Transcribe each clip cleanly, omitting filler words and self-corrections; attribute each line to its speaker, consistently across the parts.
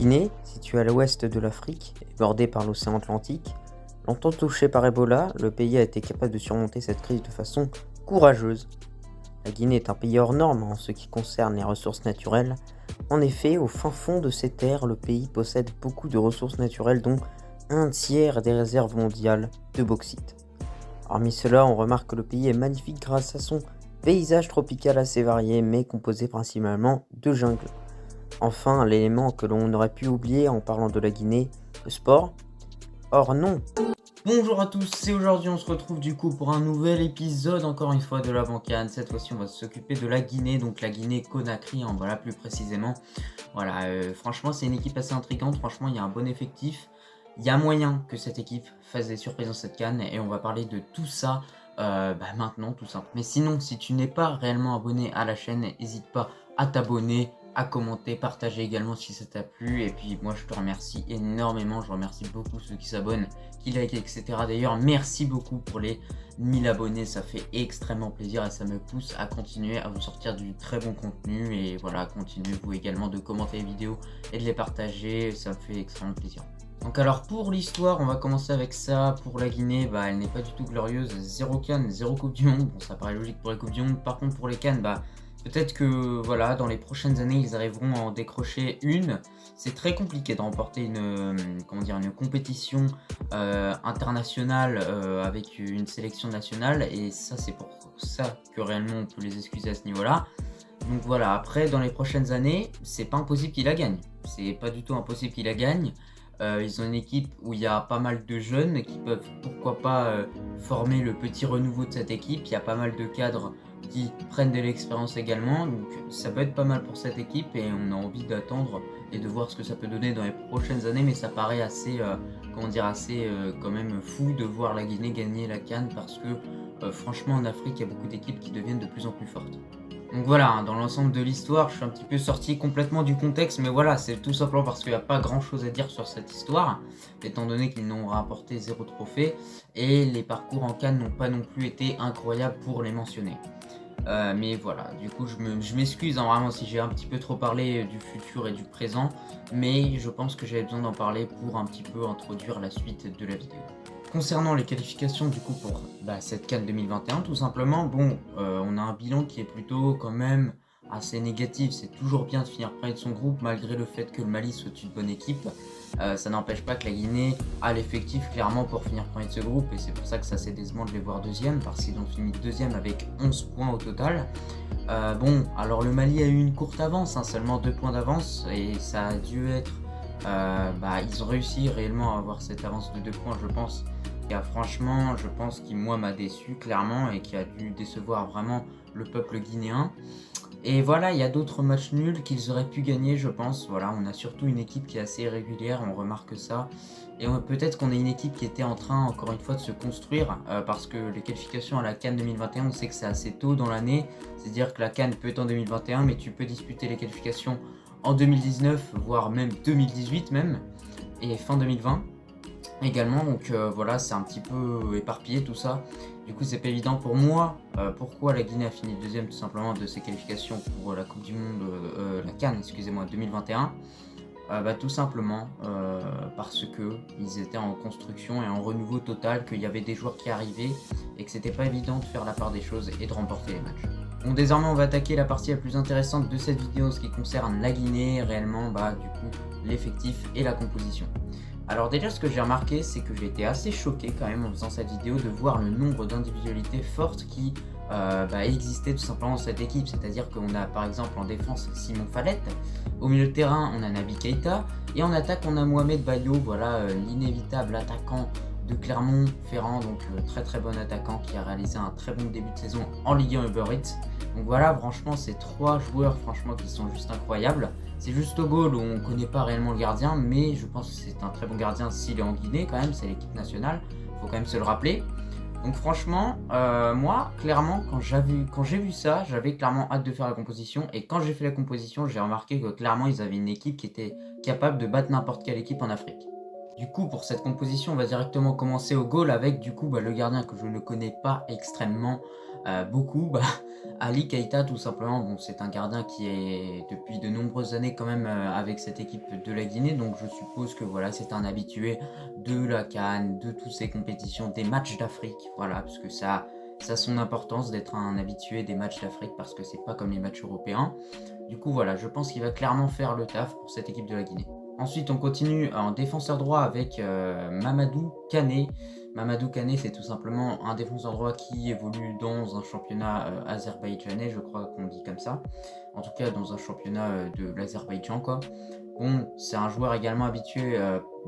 Speaker 1: Guinée, située à l'ouest de l'Afrique et bordée par l'océan Atlantique, longtemps touché par Ebola, le pays a été capable de surmonter cette crise de façon courageuse. La Guinée est un pays hors norme en ce qui concerne les ressources naturelles. En effet, au fin fond de ses terres, le pays possède beaucoup de ressources naturelles, dont un tiers des réserves mondiales de bauxite. Parmi cela, on remarque que le pays est magnifique grâce à son paysage tropical assez varié, mais composé principalement de jungle. Enfin, l'élément que l'on aurait pu oublier en parlant de la Guinée, le sport. Or non. Bonjour à tous, et aujourd'hui on se retrouve du coup pour un nouvel épisode encore une fois de la Bancan. Cette fois-ci on va s'occuper de la Guinée, donc la Guinée Conakry, voilà plus précisément. Voilà, franchement c'est une équipe assez intrigante, franchement il y a un bon effectif. Il y a moyen que cette équipe fasse des surprises dans cette CAN et on va parler de tout ça maintenant tout simple. Mais sinon, si tu n'es pas réellement abonné à la chaîne, n'hésite pas à t'abonner, à commenter, partager également si ça t'a plu. Et puis moi je te remercie énormément, je remercie beaucoup ceux qui s'abonnent, qui like, etc. D'ailleurs, merci beaucoup pour les 1000 abonnés, ça fait extrêmement plaisir et ça me pousse à continuer à vous sortir du très bon contenu. Et voilà, continuez vous également de commenter les vidéos et de les partager, ça me fait extrêmement plaisir. Donc alors pour l'histoire, on va commencer avec ça. Pour la Guinée, elle n'est pas du tout glorieuse. 0 CAN, 0 Coupe du Monde. Bon, ça paraît logique pour les Coupes du Monde. Par contre pour les CAN, peut-être que voilà, dans les prochaines années, ils arriveront à en décrocher une. C'est très compliqué de remporter une compétition internationale avec une sélection nationale. Et ça, c'est pour ça que réellement on peut les excuser à ce niveau-là. Donc voilà, après, dans les prochaines années, c'est pas impossible qu'ils la gagnent. C'est pas du tout impossible qu'ils la gagnent. Ils ont une équipe où il y a pas mal de jeunes qui peuvent, pourquoi pas, former le petit renouveau de cette équipe. Il y a pas mal de cadres qui prennent de l'expérience également. Donc ça peut être pas mal pour cette équipe et on a envie d'attendre et de voir ce que ça peut donner dans les prochaines années. Mais ça paraît assez, quand même fou de voir la Guinée gagner la CAN parce que franchement en Afrique il y a beaucoup d'équipes qui deviennent de plus en plus fortes. Donc voilà, dans l'ensemble de l'histoire, je suis un petit peu sorti complètement du contexte, mais voilà, c'est tout simplement parce qu'il n'y a pas grand chose à dire sur cette histoire, étant donné qu'ils n'ont rapporté 0 trophée, et les parcours en CAN n'ont pas non plus été incroyables pour les mentionner. Mais voilà, du coup je m'excuse vraiment si j'ai un petit peu trop parlé du futur et du présent, mais je pense que j'avais besoin d'en parler pour un petit peu introduire la suite de la vidéo. Concernant les qualifications du coup pour cette CAN 2021, tout simplement, on a un bilan qui est plutôt quand même assez négatif. C'est toujours bien de finir premier de son groupe malgré le fait que le Mali soit une bonne équipe. Ça n'empêche pas que la Guinée a l'effectif clairement pour finir premier de ce groupe et c'est pour ça que ça c'est décevant de les voir deuxième parce qu'ils ont fini deuxième avec 11 points au total. Alors le Mali a eu une courte avance, seulement 2 points d'avance et ça a dû être... ils ont réussi réellement à avoir cette avance de 2 points je pense. Franchement, je pense qu'il moi m'a déçu clairement et qui a dû décevoir vraiment le peuple guinéen. Et voilà, il y a d'autres matchs nuls qu'ils auraient pu gagner, je pense. Voilà, on a surtout une équipe qui est assez irrégulière, on remarque ça. Et peut-être qu'on a une équipe qui était en train, encore une fois, de se construire, parce que les qualifications à la CAN 2021, on sait que c'est assez tôt dans l'année. C'est-à-dire que la CAN peut être en 2021, mais tu peux disputer les qualifications en 2019, voire même 2018 même, et fin 2020 également. Donc voilà, c'est un petit peu éparpillé tout ça. Du coup, c'est pas évident pour moi. Pourquoi la Guinée a fini deuxième tout simplement de ses qualifications pour la Coupe du Monde, la CAN, excusez-moi, 2021. Tout simplement parce que ils étaient en construction et en renouveau total, qu'il y avait des joueurs qui arrivaient et que c'était pas évident de faire la part des choses et de remporter les matchs. Bon, désormais on va attaquer la partie la plus intéressante de cette vidéo, ce qui concerne la Guinée, réellement du coup l'effectif et la composition. Alors déjà ce que j'ai remarqué c'est que j'ai été assez choqué quand même en faisant cette vidéo de voir le nombre d'individualités fortes qui existaient tout simplement dans cette équipe. C'est-à-dire qu'on a par exemple en défense Simon Falette, au milieu de terrain on a Naby Keita et en attaque on a Mohamed Bayo, voilà l'inévitable attaquant de Clermont-Ferrand, donc très très bon attaquant qui a réalisé un très bon début de saison en Ligue 1 Uber Eats. Donc voilà, franchement ces trois joueurs franchement qui sont juste incroyables. C'est juste au goal où on ne connaît pas réellement le gardien, mais je pense que c'est un très bon gardien s'il est en Guinée quand même, c'est l'équipe nationale, il faut quand même se le rappeler. Donc franchement, moi, clairement, quand j'ai vu ça, j'avais clairement hâte de faire la composition. Et quand j'ai fait la composition, j'ai remarqué que clairement, ils avaient une équipe qui était capable de battre n'importe quelle équipe en Afrique. Du coup, pour cette composition, on va directement commencer au goal avec du coup le gardien que je ne connais pas extrêmement beaucoup, Ali Keita tout simplement. Bon, c'est un gardien qui est depuis de nombreuses années quand même avec cette équipe de la Guinée, donc je suppose que voilà, c'est un habitué de la CAN, de toutes ces compétitions, des matchs d'Afrique, voilà, parce que ça a son importance d'être un habitué des matchs d'Afrique parce que c'est pas comme les matchs européens. Du coup, voilà, je pense qu'il va clairement faire le taf pour cette équipe de la Guinée. Ensuite, on continue en défenseur droit avec Mamadou Kane. Mamadou Kane, c'est tout simplement un défenseur droit qui évolue dans un championnat azerbaïdjanais, je crois qu'on dit comme ça. En tout cas, dans un championnat de l'Azerbaïdjan, quoi. Bon, c'est un joueur également habitué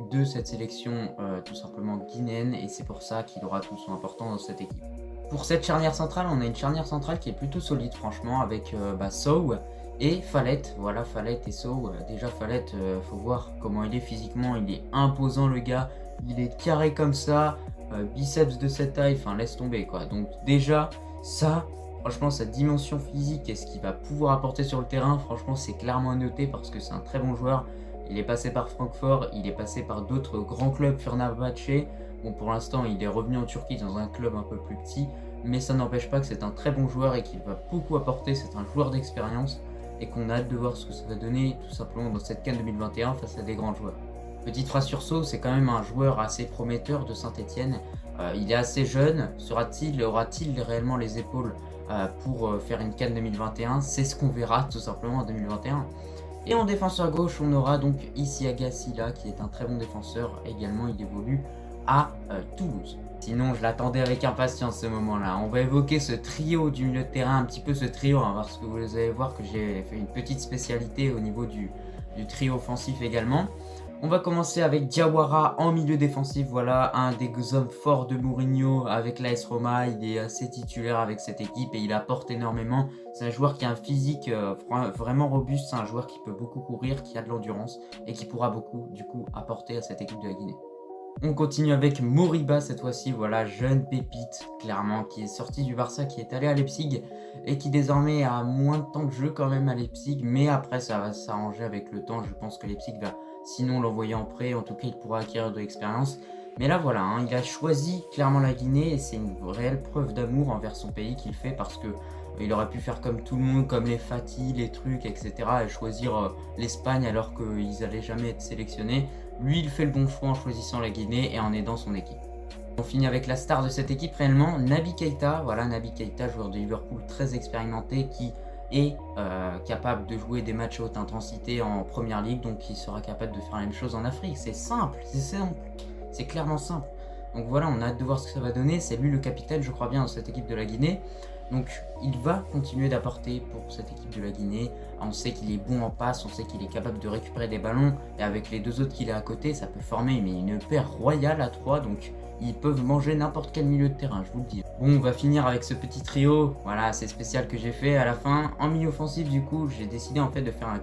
Speaker 1: de cette sélection tout simplement guinéenne et c'est pour ça qu'il aura tout son important dans cette équipe. Pour cette charnière centrale, on a une charnière centrale qui est plutôt solide, franchement, avec Sow et Fallette. Voilà, Fallette et Sow. Déjà, Fallette, faut voir comment il est physiquement. Il est imposant, le gars. Il est carré comme ça. Biceps de cette taille. Enfin, laisse tomber, quoi. Donc, déjà, ça, franchement, sa dimension physique et ce qu'il va pouvoir apporter sur le terrain, franchement, c'est clairement à noter parce que c'est un très bon joueur. Il est passé par Francfort, il est passé par d'autres grands clubs, Fenerbahçe. Bon, pour l'instant, il est revenu en Turquie dans un club un peu plus petit, mais ça n'empêche pas que c'est un très bon joueur et qu'il va beaucoup apporter. C'est un joueur d'expérience et qu'on a hâte de voir ce que ça va donner tout simplement dans cette CAN 2021 face à des grands joueurs. Petite phrase sur Sow, c'est quand même un joueur assez prometteur de Saint-Etienne. Il est assez jeune, aura-t-il réellement les épaules pour faire une CAN 2021? C'est ce qu'on verra tout simplement en 2021. Et en défenseur gauche, on aura donc Isiaga Silla qui est un très bon défenseur. Également, il évolue à Toulouse. Sinon, je l'attendais avec impatience ce moment-là. On va évoquer ce trio du milieu de terrain, un petit peu ce trio, hein, parce que vous allez voir que j'ai fait une petite spécialité au niveau du trio offensif également. On va commencer avec Diawara en milieu défensif. Voilà, un des hommes forts de Mourinho avec l'AS Roma. Il est assez titulaire avec cette équipe et il apporte énormément. C'est un joueur qui a un physique vraiment robuste. C'est un joueur qui peut beaucoup courir, qui a de l'endurance et qui pourra beaucoup, du coup, apporter à cette équipe de la Guinée. On continue avec Moriba cette fois-ci, voilà, jeune pépite, clairement, qui est sorti du Barça, qui est allé à Leipzig et qui désormais a moins de temps de jeu quand même à Leipzig, mais après ça va s'arranger avec le temps. Je pense que Leipzig va sinon l'envoyer en prêt, en tout cas il pourra acquérir de l'expérience. Mais là voilà, hein, il a choisi clairement la Guinée et c'est une réelle preuve d'amour envers son pays qu'il fait parce que il aurait pu faire comme tout le monde, comme les Fatih, les trucs, etc. et choisir l'Espagne alors qu'ils n'allaient jamais être sélectionnés. Lui, il fait le bon choix en choisissant la Guinée et en aidant son équipe. On finit avec la star de cette équipe réellement, Naby Keita. Voilà, Naby Keita, joueur de Liverpool très expérimenté qui est capable de jouer des matchs à haute intensité en première ligue, donc qui sera capable de faire la même chose en Afrique. C'est simple, c'est clairement simple. Donc voilà, on a hâte de voir ce que ça va donner. C'est lui le capitaine, je crois bien, dans cette équipe de la Guinée. Donc il va continuer d'apporter pour cette équipe de la Guinée. On sait qu'il est bon en passe, on sait qu'il est capable de récupérer des ballons. Et avec les deux autres qu'il a à côté, ça peut former une paire royale à 3. Donc ils peuvent manger n'importe quel milieu de terrain, je vous le dis. Bon, on va finir avec ce petit trio, voilà, assez spécial que j'ai fait à la fin. En milieu offensif, du coup, j'ai décidé en fait de faire un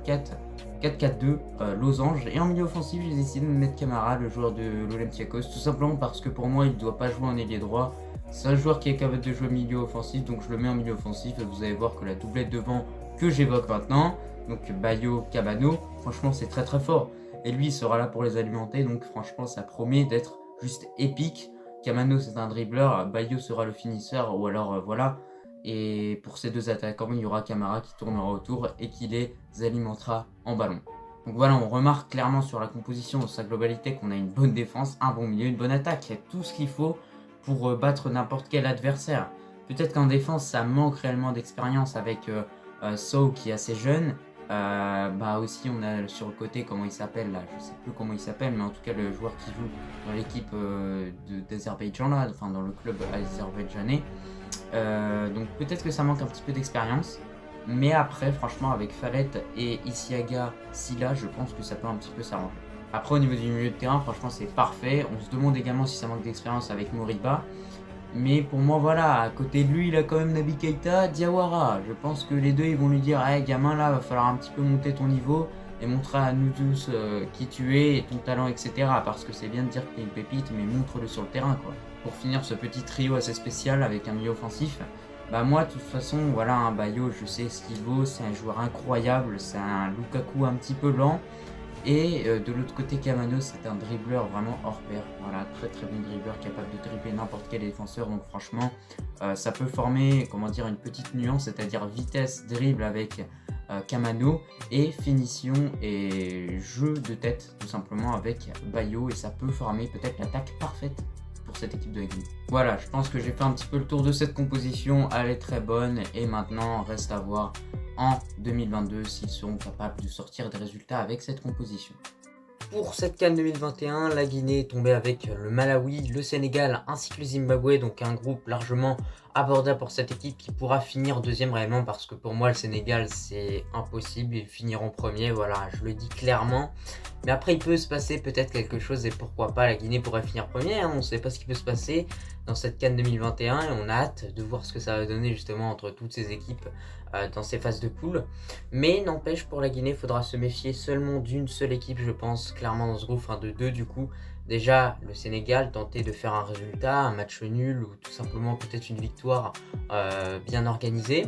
Speaker 1: 4-4-2 losange. Et en milieu offensif, j'ai décidé de mettre Camara, le joueur de l'Olympiakos, tout simplement parce que pour moi, il ne doit pas jouer en ailier droit. C'est un joueur qui est capable de jouer au milieu offensif, donc je le mets en milieu offensif. Et vous allez voir que la doublette devant que j'évoque maintenant, donc Bayo, Cabano, franchement c'est très très fort. Et lui il sera là pour les alimenter, donc franchement ça promet d'être juste épique. Cabano c'est un dribbleur, Bayo sera le finisseur, ou alors voilà. Et pour ces deux attaquants, il y aura Camara qui tournera autour et qui les alimentera en ballon. Donc voilà, on remarque clairement sur la composition de sa globalité qu'on a une bonne défense, un bon milieu, une bonne attaque. Il y a tout ce qu'il faut pour battre n'importe quel adversaire. Peut-être qu'en défense, ça manque réellement d'expérience avec Sow qui est assez jeune. Aussi, on a sur le côté, comment il s'appelle là, je sais plus comment il s'appelle, mais en tout cas, le joueur qui joue dans l'équipe d'Azerbaïdjan, là, enfin dans le club azerbaïdjanais. Donc peut-être que ça manque un petit peu d'expérience. Mais après, franchement, avec Fallette et Isiaga Silla, je pense que ça peut un petit peu s'arranger. Après, au niveau du milieu de terrain, franchement, c'est parfait. On se demande également si ça manque d'expérience avec Moriba. Mais pour moi, voilà, à côté de lui, il a quand même Naby Keita, Diawara. Je pense que les deux, ils vont lui dire, hey, gamin, là, va falloir un petit peu monter ton niveau et montrer à nous tous qui tu es et ton talent, etc. Parce que c'est bien de dire que t'es une pépite, mais montre-le sur le terrain, quoi. Pour finir ce petit trio assez spécial avec un milieu offensif, moi, de toute façon, voilà, un Bayo, je sais ce qu'il vaut. C'est un joueur incroyable. C'est un Lukaku un petit peu lent.
Speaker 2: Et de l'autre côté, Kamano, c'est un dribbleur vraiment hors pair. Voilà, très très bon dribbleur, capable de dribbler n'importe quel défenseur. Donc franchement, ça peut former, comment dire, une petite nuance, c'est-à-dire vitesse, dribble avec Kamano et finition et jeu de tête, tout simplement avec Bayo. Et ça peut former peut-être l'attaque parfaite pour cette équipe de la Guinée. Voilà, je pense que j'ai fait un petit peu le tour de cette composition. Elle est très bonne et maintenant, reste à voir en 2022 s'ils seront capables de sortir des résultats avec cette composition. Pour cette CAN 2021, la Guinée est tombée avec le Malawi, le Sénégal ainsi que le Zimbabwe, donc un groupe largement abordable pour cette équipe qui pourra finir deuxième réellement, parce que pour moi le Sénégal c'est impossible, ils finiront premier, voilà, je le dis clairement. Mais après il peut se passer peut-être quelque chose et pourquoi pas la Guinée pourrait finir premier, on ne sait pas ce qui peut se passer dans cette CAN 2021 et on a hâte de voir ce que ça va donner justement entre toutes ces équipes dans ces phases de poule. Mais n'empêche, pour la Guinée, il faudra se méfier seulement d'une seule équipe, je pense, clairement dans ce groupe, enfin de deux du coup. Déjà, le Sénégal, tenter de faire un résultat, un match nul ou tout simplement peut-être une victoire bien organisée.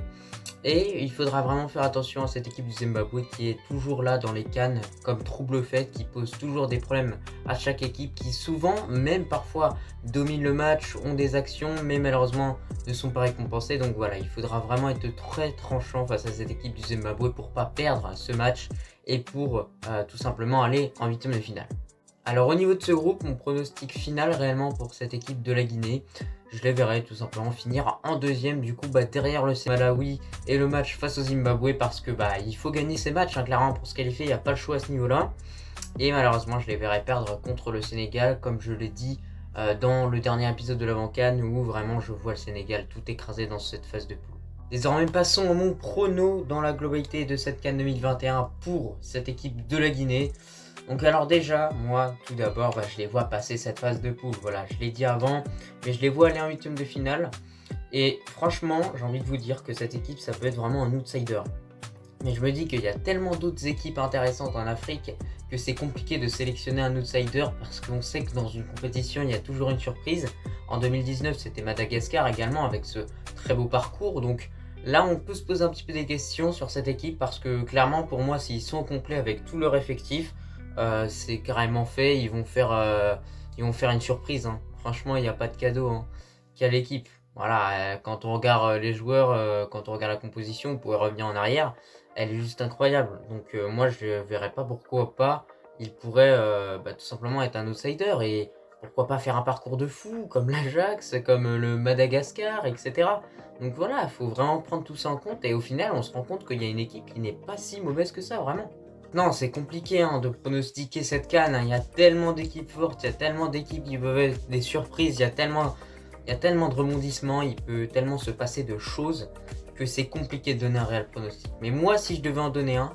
Speaker 2: Et il faudra vraiment faire attention à cette équipe du Zimbabwe qui est toujours là dans les CAN comme trouble fait, qui pose toujours des problèmes à chaque équipe, qui souvent, même parfois, dominent le match, ont des actions, mais malheureusement ne sont pas récompensés. Donc voilà, il faudra vraiment être très tranchant face à cette équipe du Zimbabwe pour pas perdre ce match et pour tout simplement aller en huitième de finale. Alors au niveau de ce groupe, mon pronostic final réellement pour cette équipe de la Guinée, je les verrai tout simplement finir en deuxième, du coup derrière le Malawi et le match face au Zimbabwe, parce que il faut gagner ces matchs, clairement pour se qualifier, il n'y a pas le choix à ce niveau-là. Et malheureusement je les verrai perdre contre le Sénégal, comme je l'ai dit dans le dernier épisode de l'Avant-CAN, où vraiment je vois le Sénégal tout écrasé dans cette phase de poule. Désormais passons au mon prono dans la globalité de cette CAN 2021 pour cette équipe de la Guinée. Donc alors déjà, moi tout d'abord, je les vois passer cette phase de poule, voilà, je l'ai dit avant, mais je les vois aller en huitième de finale. Et franchement, j'ai envie de vous dire que cette équipe, ça peut être vraiment un outsider. Mais je me dis qu'il y a tellement d'autres équipes intéressantes en Afrique que c'est compliqué de sélectionner un outsider, parce qu'on sait que dans une compétition, il y a toujours une surprise. En 2019, c'était Madagascar également avec ce très beau parcours. Donc là, on peut se poser un petit peu des questions sur cette équipe, parce que clairement, pour moi, s'ils sont complets avec tout leur effectif, c'est carrément fait. Ils vont faire une surprise, hein. Franchement, il n'y a pas de cadeau, hein. Quelle équipe! Voilà, quand on regarde les joueurs, quand on regarde la composition, on pourrait revenir en arrière. Elle est juste incroyable. Donc moi, je ne verrais pas pourquoi pas. Il pourrait tout simplement être un outsider et pourquoi pas faire un parcours de fou comme l'Ajax, comme le Madagascar, etc. Donc voilà, il faut vraiment prendre tout ça en compte. Et au final, on se rend compte qu'il y a une équipe qui n'est pas si mauvaise que ça, vraiment. Non, c'est compliqué de pronostiquer cette CAN, hein. Il y a tellement d'équipes fortes, il y a tellement d'équipes qui peuvent être des surprises, il y a tellement de rebondissements, il peut tellement se passer de choses que c'est compliqué de donner un réel pronostic. Mais moi, si je devais en donner un,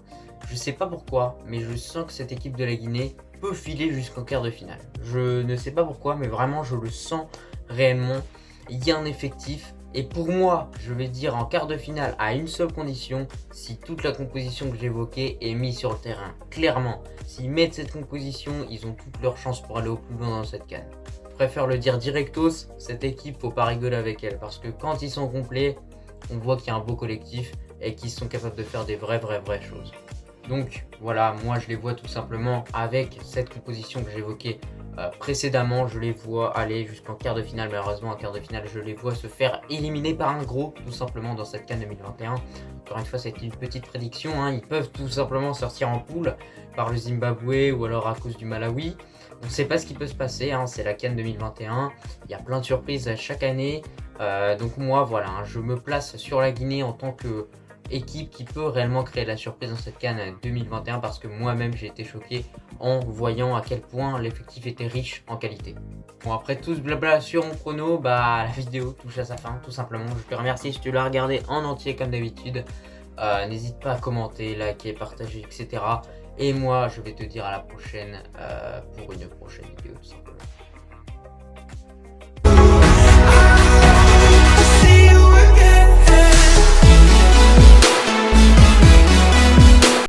Speaker 2: je sais pas pourquoi, mais je sens que cette équipe de la Guinée peut filer jusqu'en quart de finale. Je ne sais pas pourquoi, mais vraiment, je le sens réellement. Il y a un effectif. Et pour moi, je vais dire en quart de finale à une seule condition, si toute la composition que j'évoquais est mise sur le terrain. Clairement, s'ils mettent cette composition, ils ont toutes leurs chances pour aller au plus loin dans cette CAN. Je préfère le dire directos, cette équipe, faut pas rigoler avec elle, parce que quand ils sont complets, on voit qu'il y a un beau collectif et qu'ils sont capables de faire des vraies choses. Donc voilà, moi je les vois tout simplement avec cette composition que j'évoquais précédemment, je les vois aller jusqu'en quart de finale. Malheureusement, en quart de finale, je les vois se faire éliminer par un gros, tout simplement, dans cette CAN 2021. Encore une fois, c'est une petite prédiction, ils peuvent tout simplement sortir en poule par le Zimbabwe ou alors à cause du Malawi. On ne sait pas ce qui peut se passer, c'est la CAN 2021, il y a plein de surprises chaque année. Donc moi, voilà, je me place sur la Guinée en tant que équipe qui peut réellement créer la surprise dans cette CAN 2021, parce que moi-même j'ai été choqué en voyant à quel point l'effectif était riche en qualité. Bon, après tout ce blabla sur mon chrono, la vidéo touche à sa fin tout simplement. Je te remercie si tu l'as regardé en entier comme d'habitude. N'hésite pas à commenter, liker, partager, etc. Et moi je vais te dire à la prochaine pour une prochaine vidéo tout simplement.